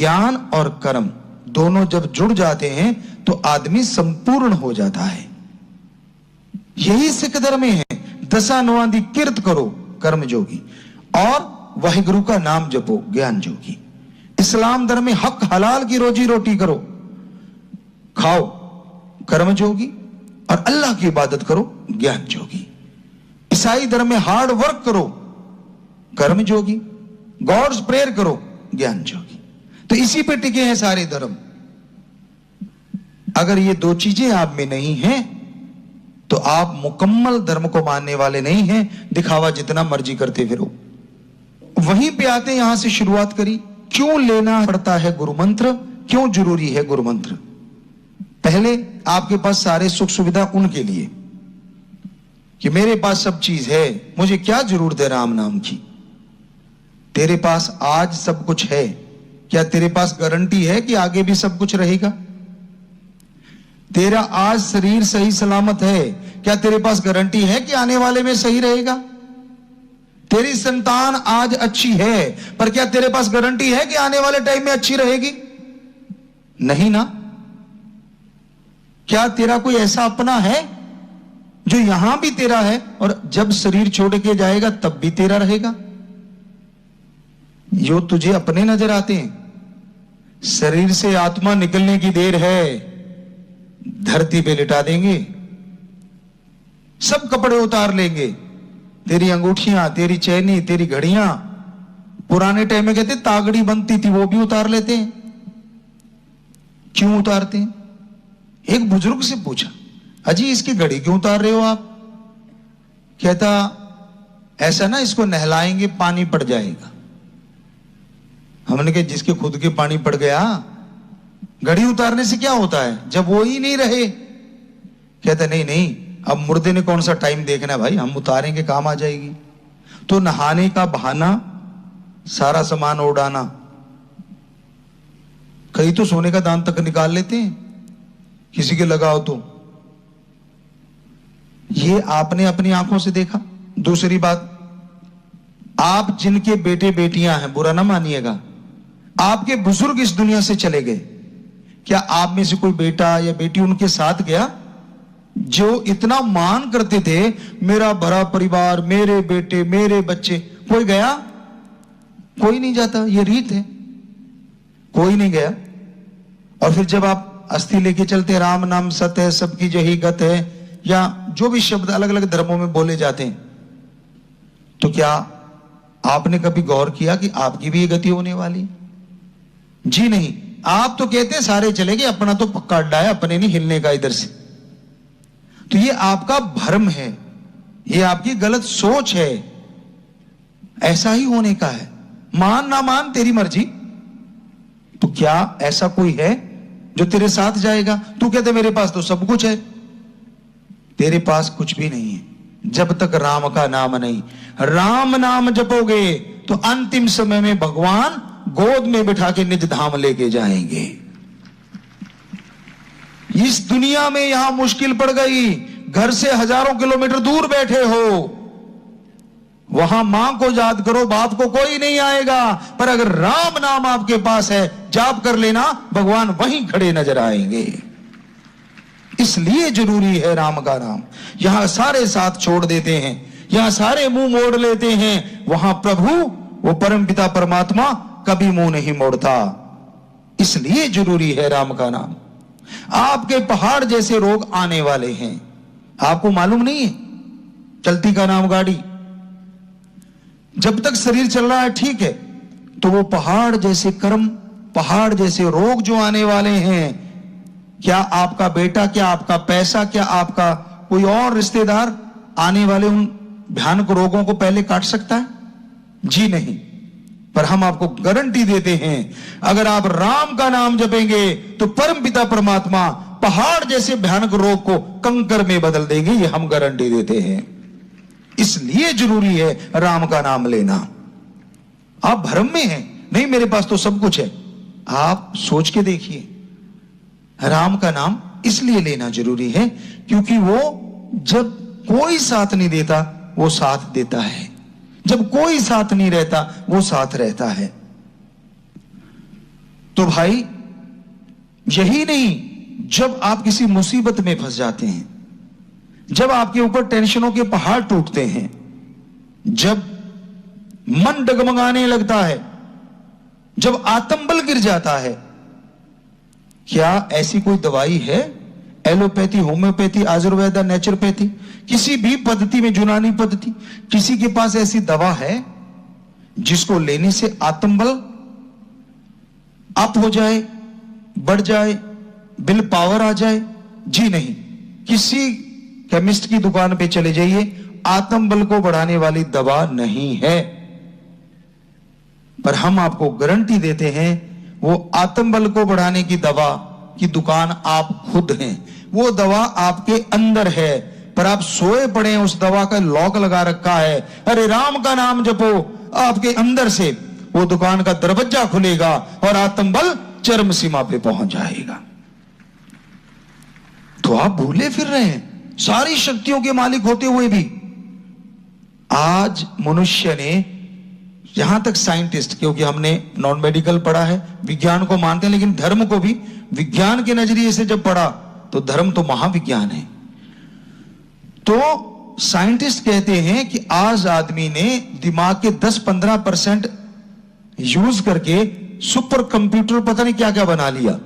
ज्ञान और कर्म दोनों जब जुड़ जाते हैं तो आदमी संपूर्ण हो जाता है। यही सिख धर्म में है। दशा नौआंदी किरत करो कर्म जोगी, और वाहिगुरु का नाम जपो ज्ञान जोगी। इस्लाम धर्म में हक हलाल की रोजी रोटी करो, खाओ कर्म जोगी, और अल्लाह की इबादत करो ज्ञान जोगी। ईसाई धर्म में हार्ड वर्क करो कर्म जोगी, गॉड्स प्रेयर करो ज्ञान जोगी। तो इसी पे टिके हैं सारे धर्म। अगर ये दो चीजें आप में नहीं हैं तो आप मुकम्मल धर्म को मानने वाले नहीं हैं, दिखावा जितना मर्जी करते फिरो। वहीं पे आते हैं, यहां से शुरुआत करी। क्यों लेना पड़ता है गुरु मंत्र, क्यों जरूरी है गुरु मंत्र? पहले आपके पास सारे सुख सुविधा उनके लिए कि मेरे पास सब चीज है, मुझे क्या जरूरत है राम नाम की। तेरे पास आज सब कुछ है, क्या तेरे पास गारंटी है कि आगे भी सब कुछ रहेगा? तेरा आज शरीर सही सलामत है, क्या तेरे पास गारंटी है कि आने वाले में सही रहेगा? तेरी संतान आज अच्छी है, पर क्या तेरे पास गारंटी है कि आने वाले टाइम में अच्छी रहेगी? नहीं ना। क्या तेरा कोई ऐसा अपना है जो यहां भी तेरा है और जब शरीर छोड़ के जाएगा तब भी तेरा रहेगा? जो तुझे अपने नजर आते हैं, शरीर से आत्मा निकलने की देर है, धरती पे लिटा देंगे, सब कपड़े उतार लेंगे, तेरी अंगूठियां, तेरी चैनी, तेरी घड़ियां, पुराने टाइम में कहते तागड़ी बनती थी वो भी उतार लेते हैं। क्यों उतारते हैं? एक बुजुर्ग से पूछा, अजी इसकी घड़ी क्यों उतार रहे हो आप? कहता ऐसा ना, इसको नहलाएंगे पानी पड़ जाएगा। हमने कहा जिसके खुद के पानी पड़ गया, घड़ी उतारने से क्या होता है जब वो ही नहीं रहे? कहता नहीं नहीं, अब मुर्दे ने कौन सा टाइम देखना है भाई, हम उतारेंगे काम आ जाएगी। तो नहाने का बहाना, सारा सामान उड़ाना, कई तो सोने का दान तक निकाल लेते हैं किसी के लगाओ तो। ये आपने अपनी आंखों से देखा। दूसरी बात, आप जिनके बेटे बेटियां हैं, बुरा ना मानिएगा, आपके बुजुर्ग इस दुनिया से चले गए, क्या आप में से कोई बेटा या बेटी उनके साथ गया जो इतना मान करते थे, मेरा भरा परिवार, मेरे बेटे, मेरे बच्चे? कोई गया? कोई नहीं जाता, ये रीत है, कोई नहीं गया। और फिर जब आप अस्थि लेके चलते, राम नाम सत है, सबकी जही गत है, या जो भी शब्द अलग अलग धर्मों में बोले जाते हैं, तो क्या आपने कभी गौर किया कि आपकी भी ये गति होने वाली? जी नहीं। आप तो कहते हैं सारे चले गए, अपना तो पक्का अड्डा है, अपने नहीं हिलने का इधर से। तो ये आपका भ्रम है, ये आपकी गलत सोच है। ऐसा ही होने का है, मान ना मान तेरी मर्जी। तो क्या ऐसा कोई है जो तेरे साथ जाएगा? तू कहते मेरे पास तो सब कुछ है, तेरे पास कुछ भी नहीं है जब तक राम का नाम नहीं। राम नाम जपोगे तो अंतिम समय में भगवान गोद में बिठा के निज धाम लेके जाएंगे। इस दुनिया में यहां मुश्किल पड़ गई, घर से हजारों किलोमीटर दूर बैठे हो, वहां मां को याद करो, बाप को कोई नहीं आएगा, पर अगर राम नाम आपके पास है, जाप कर लेना, भगवान वहीं खड़े नजर आएंगे। इसलिए जरूरी है राम का नाम। यहां सारे साथ छोड़ देते हैं, यहां सारे मुंह मोड़ लेते हैं, वहां प्रभु वो परम पिता परमात्मा कभी मुंह नहीं मोड़ता। इसलिए जरूरी है राम का नाम। आपके पहाड़ जैसे रोग आने वाले हैं, आपको मालूम नहीं है? चलती का नाम गाड़ी, जब तक शरीर चल रहा है ठीक है, तो वो पहाड़ जैसे कर्म, पहाड़ जैसे रोग जो आने वाले हैं, क्या आपका बेटा, क्या आपका पैसा, क्या आपका कोई और रिश्तेदार आने वाले उन भयानक रोगों को पहले काट सकता है? जी नहीं। पर हम आपको गारंटी देते हैं, अगर आप राम का नाम जपेंगे तो परम पिता परमात्मा पहाड़ जैसे भयानक रोग को कंकर में बदल देंगे, ये हम गारंटी देते हैं। इसलिए जरूरी है राम का नाम लेना। आप भ्रम में हैं, नहीं मेरे पास तो सब कुछ है। आप सोच के देखिए, राम का नाम इसलिए लेना जरूरी है क्योंकि वो जब कोई साथ नहीं देता वो साथ देता है, जब कोई साथ नहीं रहता वो साथ रहता है। तो तो भाई यही नहीं, जब आप किसी मुसीबत में फंस जाते हैं, जब आपके ऊपर टेंशनों के पहाड़ टूटते हैं, जब मन डगमगाने लगता है, जब आत्मबल गिर जाता है, क्या ऐसी कोई दवाई है? एलोपैथी, होम्योपैथी, आयुर्वेदा, नेचुरोपैथी, किसी भी पद्धति में, यूनानी पद्धति, किसी के पास ऐसी दवा है जिसको लेने से आत्मबल अप हो जाए, बढ़ जाए, विल पावर आ जाए? जी नहीं। किसी केमिस्ट की दुकान पे चले जाइए, आत्मबल को बढ़ाने वाली दवा नहीं है। पर हम आपको गारंटी देते हैं, वो आत्मबल को बढ़ाने की दवा की दुकान आप खुद हैं। वो दवा आपके अंदर है, पर आप सोए पड़े हैं, उस दवा का लॉक लगा रखा है। अरे राम का नाम जपो, आपके अंदर से वो दुकान का दरवाजा खुलेगा और आत्मबल चरम सीमा पे पहुंच जाएगा। तो आप भूले फिर रहे हैं, सारी शक्तियों के मालिक होते हुए भी। आज मनुष्य ने, यहां तक साइंटिस्ट, क्योंकि हमने नॉन मेडिकल पढ़ा है, विज्ञान को मानते हैं, लेकिन धर्म को भी विज्ञान के नजरिए से जब पढ़ा तो धर्म तो महाविज्ञान है। तो साइंटिस्ट कहते हैं कि आज आदमी ने दिमाग के 10-15% यूज करके सुपर कंप्यूटर पता नहीं क्या क्या बना लिया।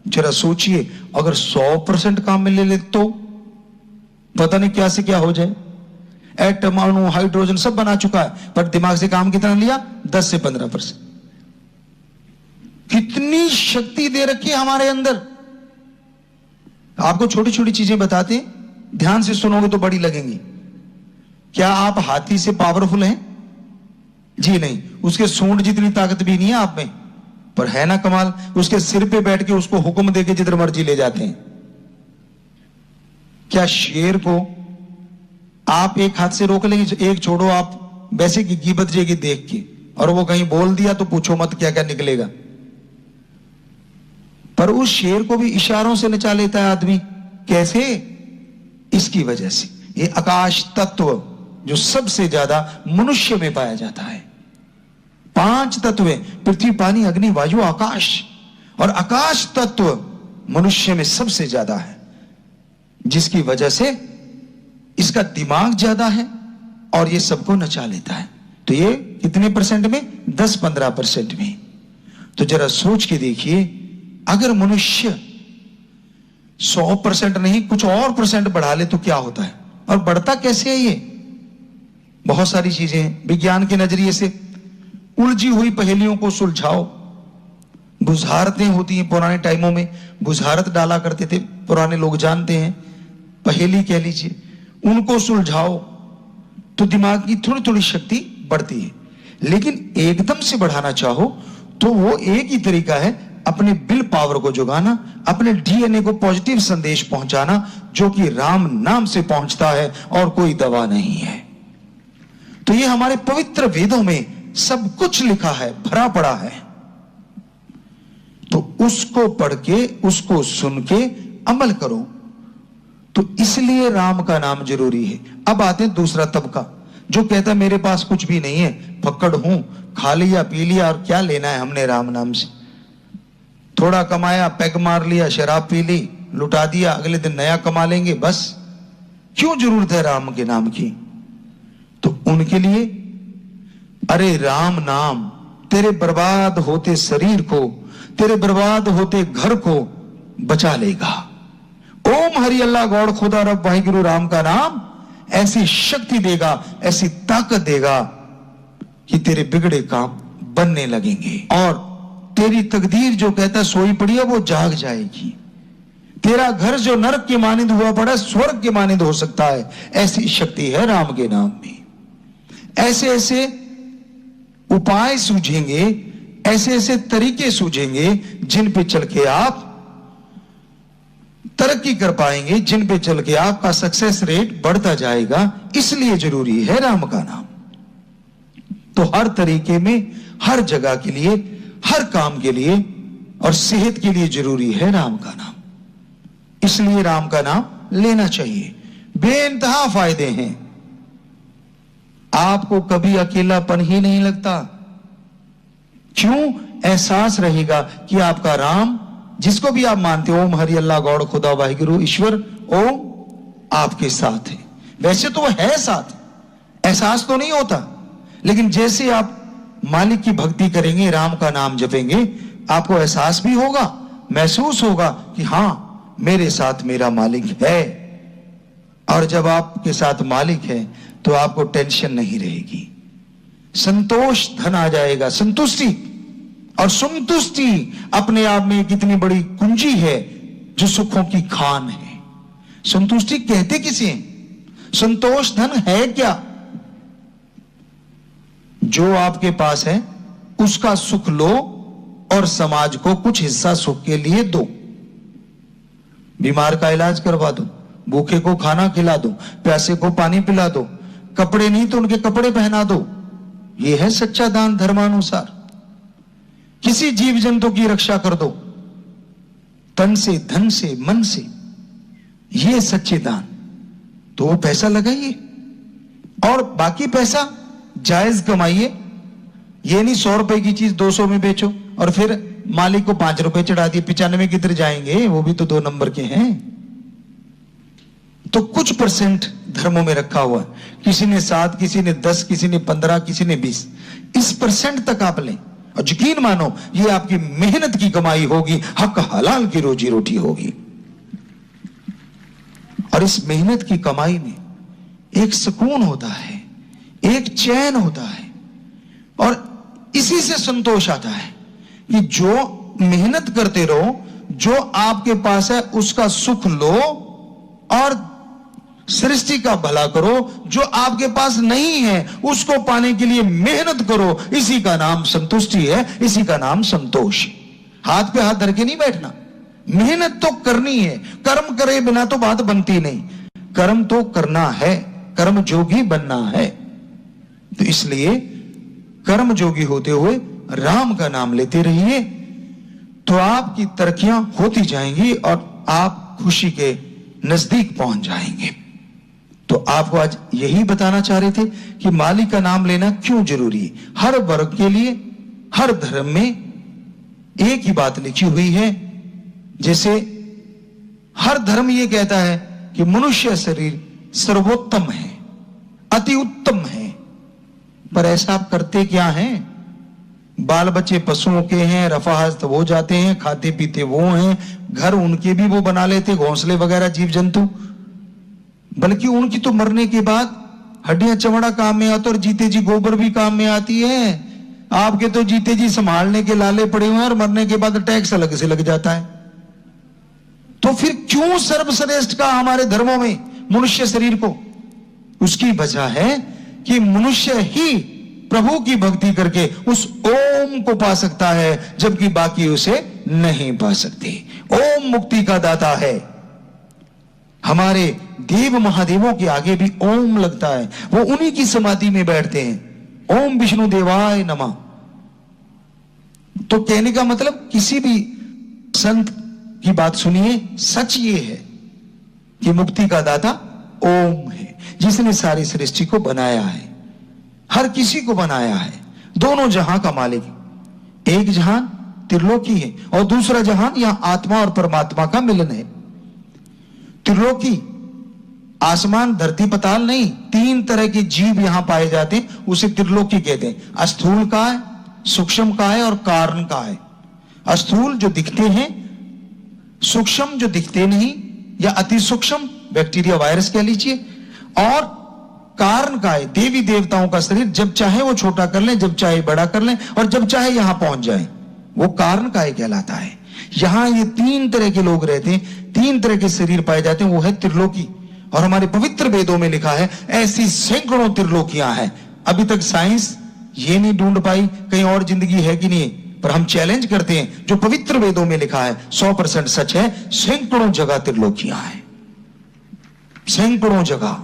जरा सोचिए, अगर 100% काम में ले ले तो पता नहीं क्या से क्या हो जाए। एटम, अणु, हाइड्रोजन सब बना चुका है, पर दिमाग से काम कितना लिया? 10 से 15%। कितनी शक्ति दे रखी है हमारे अंदर। आपको छोटी छोटी चीजें बताते हैं, ध्यान से सुनोगे तो बड़ी लगेंगी। क्या आप हाथी से पावरफुल हैं? जी नहीं। उसके सूंड जितनी ताकत भी नहीं है आप में, पर है ना कमाल, उसके सिर पे बैठ के उसको हुक्म देके जिधर मर्जी ले जाते हैं। क्या शेर को आप एक हाथ से रोक लेंगे? एक छोड़ो, आप वैसे की गिबत जाएगी देख के, और वो कहीं बोल दिया तो पूछो मत क्या क्या निकलेगा। पर उस शेर को भी इशारों से नचा लेता है आदमी। कैसे? इसकी वजह से ये आकाश तत्व जो सबसे ज्यादा मनुष्य में पाया जाता है। 5 तत्व हैं, पृथ्वी, पानी, अग्नि, वायु, आकाश, और आकाश तत्व मनुष्य में सबसे ज्यादा है, जिसकी वजह से इसका दिमाग ज्यादा है और ये सबको नचा लेता है। तो ये कितने परसेंट में? 10-15% में। तो जरा सोच के देखिए, अगर मनुष्य 100% नहीं कुछ और परसेंट बढ़ा ले तो क्या होता है? और बढ़ता कैसे है? ये बहुत सारी चीजें हैं। विज्ञान के नजरिए से उलझी हुई पहेलियों को सुलझाओ। बुझारतें होती हैं, पुराने टाइमों में बुझारत डाला करते थे, पुराने लोग जानते हैं, पहेली कह लीजिए, उनको सुलझाओ तो दिमाग की थोड़ी थोड़ी शक्ति बढ़ती है। लेकिन एकदम से बढ़ाना चाहो तो वो एक ही तरीका है, अपने विल पावर को जगाना, अपने डीएनए को पॉजिटिव संदेश पहुंचाना, जो कि राम नाम से पहुंचता है और कोई दवा नहीं है। तो ये हमारे पवित्र वेदों में सब कुछ लिखा है, भरा पड़ा है। तो उसको पढ़ के, उसको सुन के अमल करो। तो इसलिए राम का नाम जरूरी है। अब आते हैं दूसरा तबका, जो कहता है मेरे पास कुछ भी नहीं है, फक्कड़ हूं, खा लिया पी लिया और क्या लेना है हमने राम नाम से। थोड़ा कमाया, पैग मार लिया, शराब पी ली, लुटा दिया, अगले दिन नया कमा लेंगे, बस क्यों जरूरत है राम के नाम की? तो उनके लिए अरे राम नाम तेरे बर्बाद होते शरीर को, तेरे बर्बाद होते घर को बचा लेगा। ओम हरि अल्लाह गौड़ खुदा रब वाहिगुरु राम का नाम ऐसी शक्ति देगा, ऐसी ताकत देगा कि तेरे बिगड़े काम बनने लगेंगे, और तेरी तकदीर जो कहता है सोई पड़ी है वो जाग जाएगी। तेरा घर जो नरक के मानिंद हुआ पड़ा स्वर्ग के मानिंद हो सकता है। ऐसी शक्ति है राम के नाम में। ऐसे ऐसे उपाय सूझेंगे, ऐसे ऐसे तरीके सूझेंगे जिन पे चल के आप तरक्की कर पाएंगे, जिन पे चल के आपका सक्सेस रेट बढ़ता जाएगा। इसलिए जरूरी है राम का नाम। तो हर तरीके में, हर जगह के लिए, हर काम के लिए और सेहत के लिए जरूरी है राम का नाम। इसलिए राम का नाम लेना चाहिए। बेइंतहा फायदे हैं। आपको कभी अकेलापन ही नहीं लगता। क्यों? एहसास रहेगा कि आपका राम, जिसको भी आप मानते हो, ओम हरि अल्लाह गौड़ खुदा वाहिगुरु ईश्वर, ओम आपके साथ है। वैसे तो वो है साथ, एहसास तो नहीं होता, लेकिन जैसे आप मालिक की भक्ति करेंगे, राम का नाम जपेंगे, आपको एहसास भी होगा, महसूस होगा कि हां मेरे साथ मेरा मालिक है। और जब आपके साथ मालिक है तो आपको टेंशन नहीं रहेगी, संतोष धन आ जाएगा, संतुष्टि। और संतुष्टि अपने आप में कितनी बड़ी कुंजी है जो सुखों की खान है। संतुष्टि कहते किसे हैं? संतोष धन है क्या? जो आपके पास है उसका सुख लो और समाज को कुछ हिस्सा सुख के लिए दो। बीमार का इलाज करवा दो, भूखे को खाना खिला दो, प्यासे को पानी पिला दो, कपड़े नहीं तो उनके कपड़े पहना दो। यह है सच्चा दान धर्मानुसार। किसी जीव जंतु की रक्षा कर दो, तन से, धन से, मन से, यह सच्चे दान। तो वो पैसा लगाइए और बाकी पैसा जायज कमाइए। ये नहीं 100 रुपए की चीज 200 में बेचो और फिर मालिक को 5 रुपए चढ़ा दिए, 95 किधर जाएंगे? वो भी तो 2 नंबर के हैं। तो कुछ परसेंट धर्मों में रखा हुआ है, किसी ने 7, किसी ने 10, किसी ने 15, किसी ने 20। इस परसेंट तक आप लें और यकीन मानो ये आपकी मेहनत की कमाई होगी, हक हलाल की रोजी रोटी होगी। और इस मेहनत की कमाई में एक सुकून होता है, एक चैन होता है, और इसी से संतोष आता है कि जो मेहनत करते रहो, जो आपके पास है उसका सुख लो और सृष्टि का भला करो। जो आपके पास नहीं है उसको पाने के लिए मेहनत करो। इसी का नाम संतुष्टि है, इसी का नाम संतोष। हाथ पे हाथ धर के नहीं बैठना, मेहनत तो करनी है। कर्म करे बिना तो बात बनती नहीं, कर्म तो करना है, कर्म जोगी बनना है। तो इसलिए कर्म जोगी होते हुए राम का नाम लेते रहिए, तो आपकी तरक्कियां होती जाएंगी और आप खुशी के नजदीक पहुंच जाएंगे। तो आपको आज यही बताना चाह रहे थे कि मालिक का नाम लेना क्यों जरूरी है। हर वर्ग के लिए, हर धर्म में एक ही बात लिखी हुई है। जैसे हर धर्म यह कहता है कि मनुष्य शरीर सर्वोत्तम है, अति उत्तम है, पर ऐसा आप करते क्या हैं? बाल बच्चे पशुओं के हैं, रफाहस्त वो जाते हैं, खाते पीते वो हैं, घर उनके भी वो बना लेते, घोंसले वगैरह जीव जंतु। बल्कि उनकी तो मरने के बाद हड्डियां चमड़ा काम में आता और जीते जी गोबर भी काम में आती है। आपके तो जीते जी संभालने के लाले पड़े हुए हैं और मरने के बाद टैक्स अलग से लग जाता है। तो फिर क्यों सर्वश्रेष्ठ का हमारे धर्मों में मनुष्य शरीर को? उसकी वजह है कि मनुष्य ही प्रभु की भक्ति करके उस ओम को पा सकता है, जबकि बाकी उसे नहीं पा सकते। ओम मुक्ति का दाता है। हमारे देव महादेवों के आगे भी ओम लगता है, वो उन्हीं की समाधि में बैठते हैं। ओम विष्णु देवाय नमः। तो कहने का मतलब किसी भी संत की बात सुनिए, सच ये है कि मुक्ति का दाता ओम है, जिसने सारी सृष्टि को बनाया है, हर किसी को बनाया है, दोनों जहां का मालिक। एक जहान त्रिलोकी है और दूसरा जहान यहां आत्मा और परमात्मा का मिलन है। त्रिलोकी आसमान धरती पताल नहीं, 3 तरह के जीव यहां पाए जाते हैं, उसे त्रिलोकी कहते हैं। स्थूल का है, सूक्ष्म का है और कारण का है। स्थूल जो दिखते हैं, सूक्ष्म जो दिखते नहीं या अति सूक्ष्म बैक्टीरिया वायरस कह लीजिए, और कारण का है देवी देवताओं का शरीर, जब चाहे वो छोटा कर लें, जब चाहे बड़ा कर लें और जब चाहे यहां पहुंच जाए, वो कारण का कहलाता है। यहां ये 3 तरह के लोग रहते हैं, 3 तरह के शरीर पाए जाते हैं, वो है त्रिलोकी। और हमारे पवित्र वेदों में लिखा है ऐसी सैकड़ों त्रिलोकियां हैं। अभी तक साइंस ये नहीं ढूंढ पाई कहीं और जिंदगी है कि नहीं, पर हम चैलेंज करते हैं, जो पवित्र वेदों में लिखा है 100% सच है। सैकड़ों जगह त्रिलोकियां हैं, सैकड़ों जगह।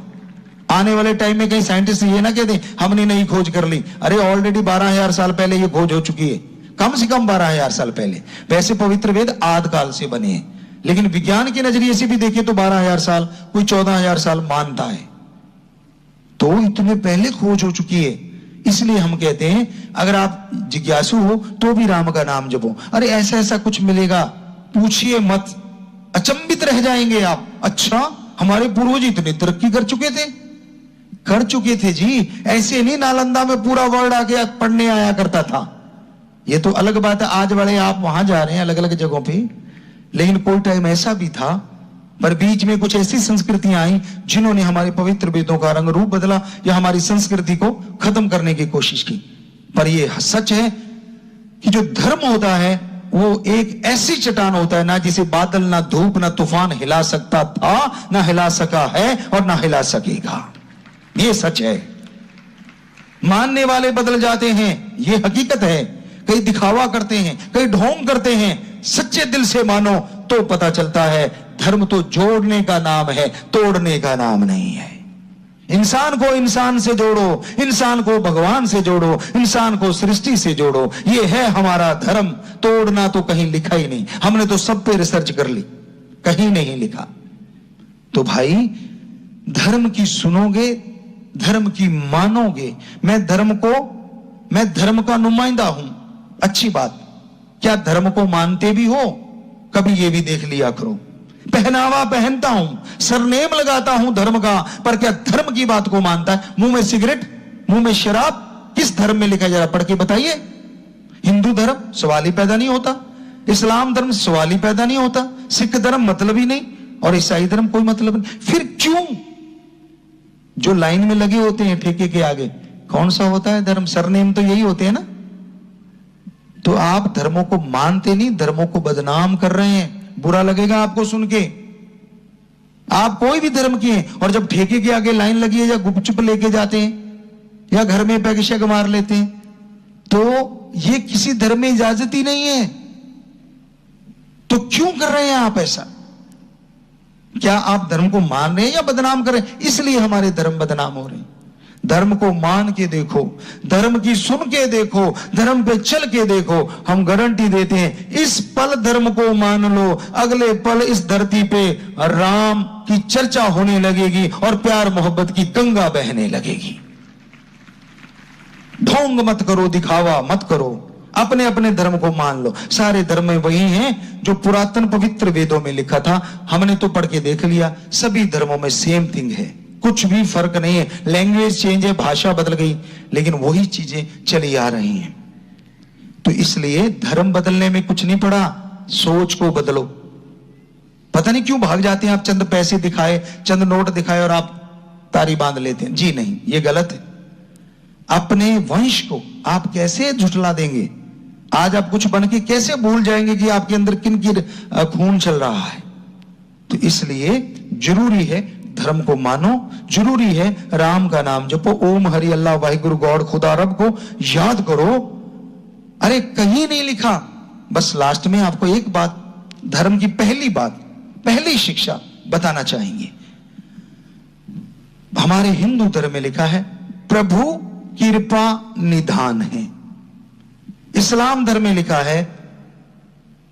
आने वाले टाइम में कहीं साइंटिस्ट ये ना कहते हमने नई खोज कर ली, अरे ऑलरेडी 12,000 साल पहले ये खोज हो चुकी है, कम से कम 12,000 साल पहले। वैसे पवित्र वेद आदि काल से बने हैं, लेकिन विज्ञान के नजरिए से भी देखें तो 12,000 साल, कोई 14,000 साल मानता है। तो इतने पहले खोज हो चुकी है, इसलिए हम कहते हैं अगर आप जिज्ञासु हो तो भी राम का नाम जपो। अरे ऐसा ऐसा कुछ मिलेगा, पूछिए मत, अचंभित रह जाएंगे आप। अच्छा, हमारे पूर्वज इतनी तरक्की कर चुके थे जी। ऐसे नहीं नालंदा में पूरा वर्ल्ड आके पढ़ने आया करता था। ये तो अलग बात है, आज वाले आप वहां जा रहे हैं अलग अलग जगहों पे, लेकिन कोई टाइम ऐसा भी था, पर बीच में कुछ ऐसी संस्कृतियां आई जिन्होंने हमारे पवित्र वेदों का रंग रूप बदला या हमारी संस्कृति को खत्म करने की कोशिश की। पर यह सच है कि जो धर्म होता है वो एक ऐसी चट्टान होता है ना जिसे बादल, ना धूप, ना तूफान हिला सकता था, ना हिला सका है और ना हिला सकेगा। ये सच है। मानने वाले बदल जाते हैं, ये हकीकत है। कई दिखावा करते हैं, कई ढोंग करते हैं। सच्चे दिल से मानो तो पता चलता है धर्म तो जोड़ने का नाम है, तोड़ने का नाम नहीं है। इंसान को इंसान से जोड़ो, इंसान को भगवान से जोड़ो, इंसान को सृष्टि से जोड़ो। ये है हमारा धर्म। तोड़ना तो कहीं लिखा ही नहीं। हमने तो सब पे रिसर्च कर ली, कहीं नहीं लिखा। तो भाई, धर्म की सुनोगे, धर्म की मानोगे। मैं धर्म का नुमाइंदा हूं, अच्छी बात। क्या धर्म को मानते भी हो? कभी ये भी देख लिया करो। पहनावा पहनता हूं, सरनेम लगाता हूं धर्म का, पर क्या धर्म की बात को मानता है? मुंह में सिगरेट, मुंह में शराब, किस धर्म में लिखा है जरा पढ़ के बताइए। हिंदू धर्म सवाल ही पैदा नहीं होता, इस्लाम धर्म सवाल ही पैदा नहीं होता, सिख धर्म मतलब ही नहीं, और ईसाई धर्म कोई मतलब नहीं। फिर क्यों? जो लाइन में लगे होते हैं ठेके के आगे, कौन सा होता है धर्म? सरनेम तो यही होते हैं ना। तो आप धर्मों को मानते नहीं, धर्मों को बदनाम कर रहे हैं। बुरा लगेगा आपको सुन के। आप कोई भी धर्म की हैं, और जब ठेके के आगे लाइन लगी है या गुपचुप लेके जाते हैं या घर में पैग शैग मार लेते हैं, तो ये किसी धर्म में इजाजत ही नहीं है। तो क्यों कर रहे हैं आप ऐसा? क्या आप धर्म को मान रहे हैं या बदनाम कर रहे हैं? इसलिए हमारे धर्म बदनाम हो रहे हैं। धर्म को मान के देखो, धर्म की सुन के देखो, धर्म पे चल के देखो। हम गारंटी देते हैं, इस पल धर्म को मान लो, अगले पल इस धरती पे राम की चर्चा होने लगेगी और प्यार मोहब्बत की गंगा बहने लगेगी। ढोंग मत करो, दिखावा मत करो, अपने अपने धर्म को मान लो। सारे धर्म में वही हैं जो पुरातन पवित्र वेदों में लिखा था। हमने तो पढ़ के देख लिया, सभी धर्मों में सेम थिंग है, कुछ भी फर्क नहीं है। लैंग्वेज चेंज है, भाषा बदल गई, लेकिन वही चीजें चली आ रही हैं। तो इसलिए धर्म बदलने में कुछ नहीं पड़ा, सोच को बदलो। पता नहीं क्यों भाग जाते हैं आप, चंद पैसे दिखाए, चंद नोट दिखाए और आप तारी बांध लेते हैं। जी नहीं, ये गलत है। अपने वंश को आप कैसे झुठला देंगे? आज आप कुछ बन के कैसे भूल जाएंगे कि आपके अंदर किन की खून चल रहा है? तो इसलिए जरूरी है धर्म को मानो, जरूरी है राम का नाम जपो, ओम हरि अल्लाह वाहिगुरु गॉड खुदा रब को याद करो। अरे कहीं नहीं लिखा। बस लास्ट में आपको एक बात, धर्म की पहली बात, पहली शिक्षा बताना चाहेंगे। हमारे हिंदू धर्म में लिखा है प्रभु कृपा निधान है। इस्लाम धर्म में लिखा है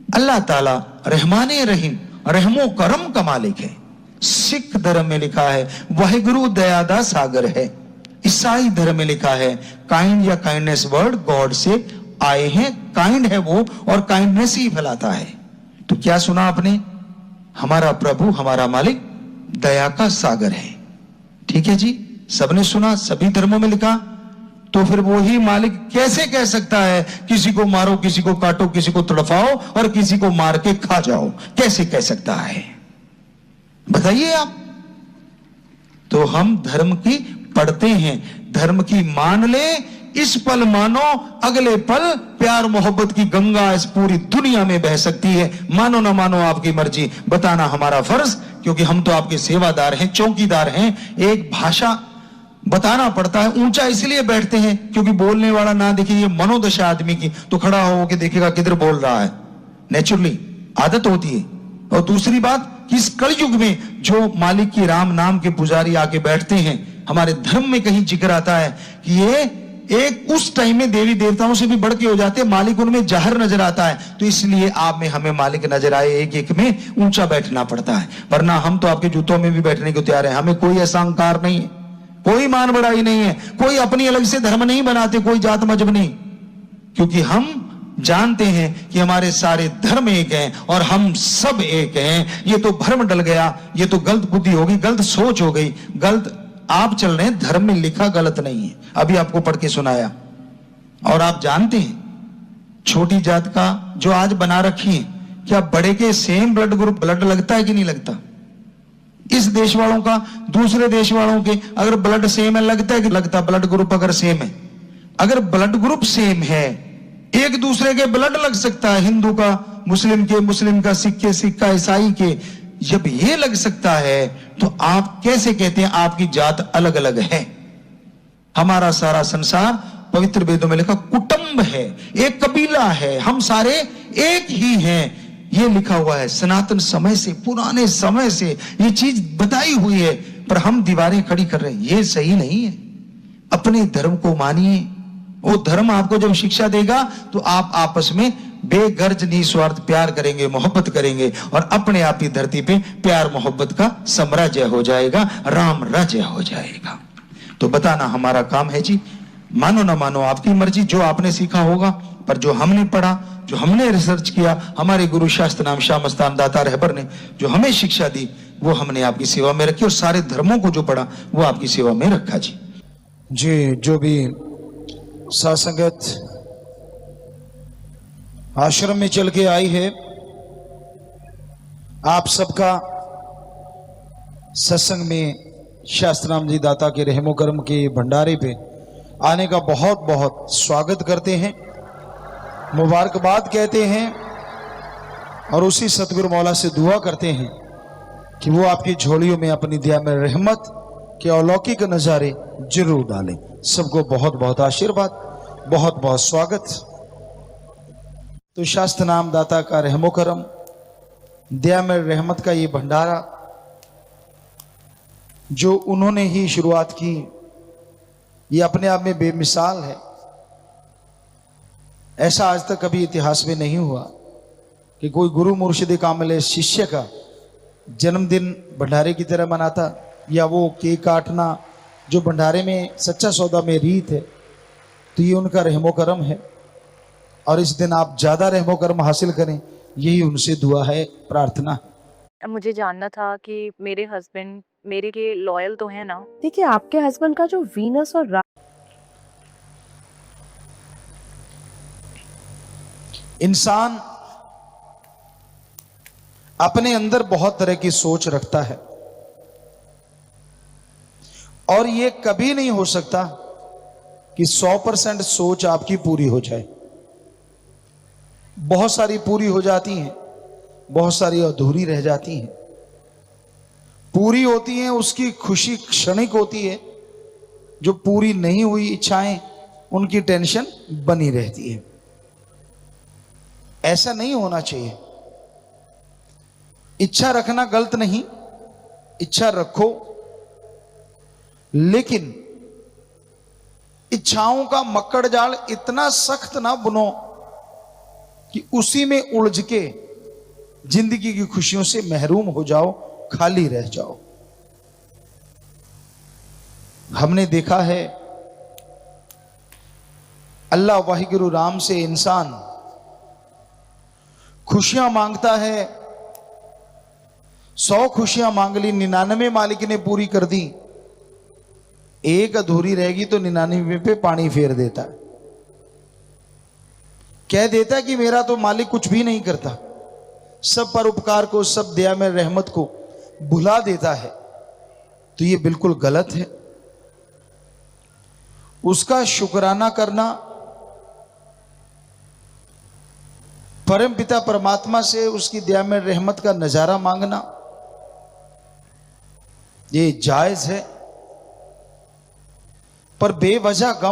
अल्लाह ताला रहमाने रहीम, रहमो करम का मालिक है। सिख धर्म में लिखा है वाहिगुरु दयादा सागर है। ईसाई धर्म में लिखा है काइंड या काइंडनेस वर्ड गॉड से आए हैं, काइंड है वो और काइंडनेस ही फैलाता है। तो क्या सुना आपने? हमारा प्रभु, हमारा मालिक दया का सागर है। ठीक है जी, सबने सुना, सभी धर्मों में लिखा। तो फिर वही मालिक कैसे कह सकता है किसी को मारो, किसी को काटो, किसी को तड़पाओ और किसी को मार के खा जाओ? कैसे कह सकता है? बताइए आप। तो हम धर्म की पढ़ते हैं, धर्म की मान ले, इस पल मानो, अगले पल प्यार मोहब्बत की गंगा इस पूरी दुनिया में बह सकती है। मानो ना मानो आपकी मर्जी, बताना हमारा फर्ज, क्योंकि हम तो आपके सेवादार हैं, चौकीदार हैं। एक भाषा बताना पड़ता है। ऊंचा इसलिए बैठते हैं क्योंकि बोलने वाला ना देखे, ये मनोदशा आदमी की, तो खड़ा होकर देखेगा किधर बोल रहा है। नेचुरली आदत होती है। और दूसरी बात, इस कलयुग में जो मालिक की राम नाम के पुजारी आके बैठते हैं, हमारे धर्म में कहीं जिक्र आता है कि ये एक उस टाइम में देवी देवताओं से भी बढ़ के हो जाते हैं, मालिक उनमें जाहिर नजर आता है। तो इसलिए आप में हमें मालिक नजर आए, एक एक में ऊंचा बैठना पड़ता है, वरना हम तो आपके जूतों में भी बैठने को तैयार हैं। हमें कोई ऐसा अहंकार नहीं है, कोई मान बढ़ाई नहीं है, कोई अपनी अलग से धर्म नहीं बनाते, कोई जात मजहब नहीं, क्योंकि हम जानते हैं कि हमारे सारे धर्म एक हैं और हम सब एक हैं। ये तो भ्रम डल गया, ये तो गलत बुद्धि होगी, गलत सोच हो गई, गलत आप चल रहे हैं। धर्म में लिखा गलत नहीं है, अभी आपको पढ़ के सुनाया। और आप जानते हैं छोटी जात का जो आज बना रखी है, क्या बड़े के सेम ब्लड ग्रुप ब्लड लगता है कि नहीं लगता? इस देश वालों का दूसरे देश वालों के अगर ब्लड सेम है लगता है कि लगता? ब्लड ग्रुप अगर सेम है, अगर ब्लड ग्रुप सेम है, एक दूसरे के ब्लड लग सकता है, हिंदू का मुस्लिम के, मुस्लिम का सिख के, सिख का ईसाई के, जब ये लग सकता है तो आप कैसे कहते हैं आपकी जात अलग अलग है? हमारा सारा संसार पवित्र वेदों में लिखा कुटुंब है, एक कबीला है, हम सारे एक ही हैं, ये लिखा हुआ है। सनातन समय से, पुराने समय से ये चीज बताई हुई है, पर हम दीवारें खड़ी कर रहे हैं, ये सही नहीं है। अपने धर्म को मानिए, वो धर्म आपको जब शिक्षा देगा तो आप आपस में बेगर्ज निस्वार्थ प्यार करेंगे, मोहब्बत करेंगे, और अपने आप ही धरती पे प्यार मोहब्बत का साम्राज्य हो जाएगा, राम राज्य हो जाएगा। तो बताना हमारा काम है जी, मानो ना मानो आपकी मर्जी, जो आपने सीखा होगा, पर जो हमने पढ़ा, जो हमने रिसर्च किया, हमारे गुरु शास्त्र नाम शाह मस्तान दाता रहबर ने जो हमें शिक्षा दी, वो हमने आपकी सेवा में रखी, और सारे धर्मों को जो पढ़ा वो आपकी सेवा में रखा जी। जी, जो भी सासंगत आश्रम में चल के आई है, आप सबका सत्संग में शास्त्रनाम जी दाता के रहमो करम के भंडारे पे आने का बहुत बहुत स्वागत करते हैं, मुबारकबाद कहते हैं, और उसी सतगुरु मौला से दुआ करते हैं कि वो आपकी झोलियों में अपनी दया में रहमत के अलौकिक नज़ारे जरूर डालें। सबको बहुत बहुत आशीर्वाद, बहुत बहुत स्वागत। तो शास्त्र नाम दाता का रहमो करम, दया में रहमत का ये भंडारा जो उन्होंने ही शुरुआत की, ये अपने आप में बेमिसाल है। ऐसा आज तक कभी इतिहास में नहीं हुआ कि कोई गुरु मुर्शिद कामिल शिष्य का जन्मदिन भंडारे की तरह मनाता, या वो केक काटना जो भंडारे में सच्चा सौदा में रीत है। तो ये उनका रहमो करम है, और इस दिन आप ज़्यादा रहमो करम हासिल करें, यही उनसे दुआ है, प्रार्थना है। मुझे जानना था कि मेरे हस्बैंड मेरे के लॉयल तो है ना? देखिए, आपके हस्बैंड का जो वीनस और इंसान अपने अंदर बहुत तरह की सोच रखता है, और ये कभी नहीं हो सकता कि 100% सोच आपकी पूरी हो जाए। बहुत सारी पूरी हो जाती हैं, बहुत सारी अधूरी रह जाती हैं। पूरी होती हैं उसकी खुशी क्षणिक होती है, जो पूरी नहीं हुई इच्छाएं उनकी टेंशन बनी रहती है। ऐसा नहीं होना चाहिए। इच्छा रखना गलत नहीं, इच्छा रखो, लेकिन इच्छाओं का मक्कड़ जाल इतना सख्त ना बुनो कि उसी में उलझ के जिंदगी की खुशियों से महरूम हो जाओ, खाली रह जाओ। हमने देखा है अल्लाह वाहिगुरु राम से इंसान खुशियां मांगता है, 100 खुशियां मांग ली, 99 मालिक ने पूरी कर दी, एक अधूरी रहेगी तो 99 पे पानी फेर देता है। कह देता है कि मेरा तो मालिक कुछ भी नहीं करता, सब पर उपकार को, सब दया में रहमत को भुला देता है। तो ये बिल्कुल गलत है। उसका शुक्राना करना, परम पिता परमात्मा से उसकी दया में रहमत का नजारा मांगना, ये जायज है। पर बेवजह गम